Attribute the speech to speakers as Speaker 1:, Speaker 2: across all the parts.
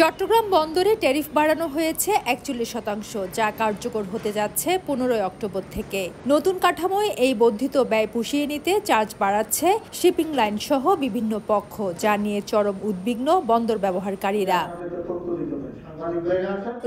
Speaker 1: চট্টগ্রাম বন্দরে ট্যারিফ বাড়ানো হয়েছে ৪১%, যা কার্যকর হতে যাচ্ছে ১৫ অক্টোবর থেকে। নতুন কাঠামোয় এই বর্ধিত ব্যয় পুষিয়ে নিতে চার্জ বাড়াচ্ছে শিপিং লাইন সহ বিভিন্ন পক্ষ, যা নিয়ে চরম উদ্বিগ্ন বন্দর ব্যবহারকারীরা।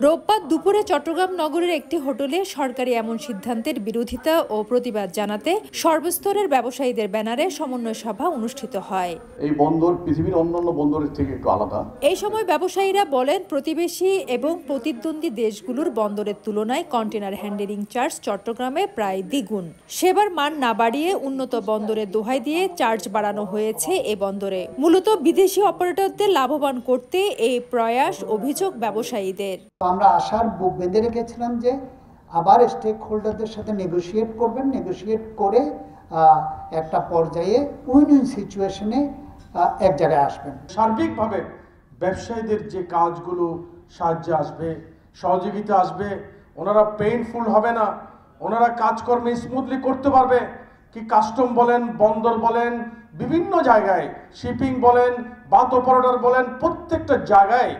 Speaker 1: রোববার দুপুরে চট্টগ্রাম নগরের একটি হোটেলে সরকারি এমন সিদ্ধান্তের বিরোধিতা ও প্রতিবাদ জানাতে সর্বস্তরের ব্যবসায়ীদের ব্যানারে সমন্বয় সভা অনুষ্ঠিত হয়।
Speaker 2: এই বন্দর পৃথিবীর অন্যান্য বন্দরের থেকে একটু আলাদা।
Speaker 1: এই সময় ব্যবসায়ীরা বলেন, প্রতিবেশী এবং প্রতিদ্বন্দ্বী দেশগুলোর বন্দরের তুলনায় কন্টেনার হ্যান্ডেলিং চার্জ চট্টগ্রামে প্রায় দ্বিগুণ। সেবার মান না বাড়িয়ে উন্নত বন্দরের দোহাই দিয়ে চার্জ বাড়ানো হয়েছে এ বন্দরে। মূলত বিদেশি অপারেটরদের লাভবান করতে এই প্রয়াস, অভিযোগ ব্যবসায়ীদের।
Speaker 3: আমরা আশার বুক বেঁধে রেখেছিলাম যে আবার স্টেক হোল্ডারদের সাথে নেগোশিয়েট করবেন, নেগোশিয়েট করে একটা পর্যায়ে উইন উইন সিচুয়েশনে এক জায়গায় আসবেন।
Speaker 4: সার্বিকভাবে ব্যবসায়ীদের যে কাজগুলো সাহায্য আসবে, সহযোগিতা আসবে, ওনারা পেইনফুল হবে না, ওনারা কাজকর্মে স্মুথলি করতে পারবে। কি কাস্টম বলেন, বন্দর বলেন, বিভিন্ন জায়গায় শিপিং বলেন, বাত অপারেটর বলেন, প্রত্যেকটা জায়গায়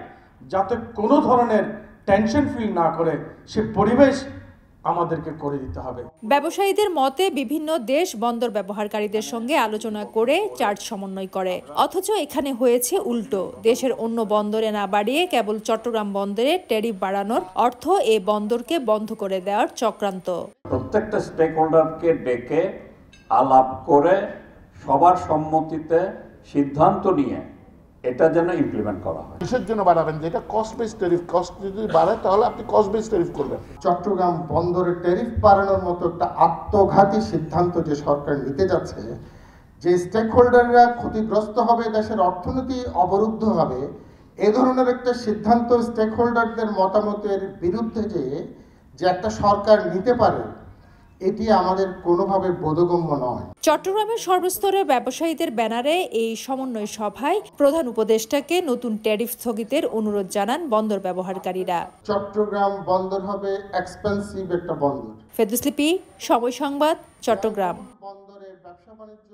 Speaker 4: যাতে কোনো ধরনের টেনশন ফিল না করে সে পরিবেশ আমাদেরকে করে দিতে হবে।
Speaker 1: ব্যবসায়ীদের মতে, বিভিন্ন দেশ বন্দর ব্যবহারকারীদের সঙ্গে আলোচনা করে চার্জ সমন্বয় করে, অথচ এখানে হয়েছে উল্টো। দেশের অন্য বন্দরে না বাড়িয়ে কেবল চট্টগ্রাম বন্দরে ট্যারিফ বাড়ানোর অর্থ এ বন্দরকে বন্ধ করে দেওয়ার চক্রান্ত।
Speaker 5: প্রত্যেকটা স্টেক হোল্ডারকে ডেকে আলাপ করে সবার সম্মতিতে সিদ্ধান্ত নিয়ে এটা যেন ইমপ্লিমেন্ট করা হয়।
Speaker 6: কিসের জন্য বাড়াবেন? যেটা কস্ট বেস ট্যারিফ, কস্ট যদি বাড়ে তাহলে আপনি কস্ট বেস ট্যারিফ করবেন।
Speaker 7: চট্টগ্রাম বন্দরের ট্যারিফ বাড়ানোর মতো একটা আত্মঘাতী সিদ্ধান্ত যে সরকার নিতে যাচ্ছে, যে স্টেক হোল্ডাররা ক্ষতিগ্রস্ত হবে, দেশের অর্থনীতি অবরুদ্ধ হবে, এ ধরনের একটা সিদ্ধান্ত স্টেক হোল্ডারদের মতামতের বিরুদ্ধে যে একটা সরকার নিতে পারে, এটি আমাদের কোনোভাবে বোধগম্য নয়।
Speaker 1: চট্টগ্রামের সর্বস্তরের ব্যবসায়ীদের ব্যানারে এই সমন্বয় সভায় প্রধান উপদেষ্টাকে নতুন ট্যারিফ স্থগিতের অনুরোধ জানান বন্দর ব্যবহারকারীরা।
Speaker 7: চট্টগ্রাম বন্দর হবে এক্সপেন্সিভ একটা বন্দর।
Speaker 1: ফেরদৌস লিপি, সময় সংবাদ, চট্টগ্রাম।
Speaker 7: বন্দরের ব্যবসা বাণিজ্য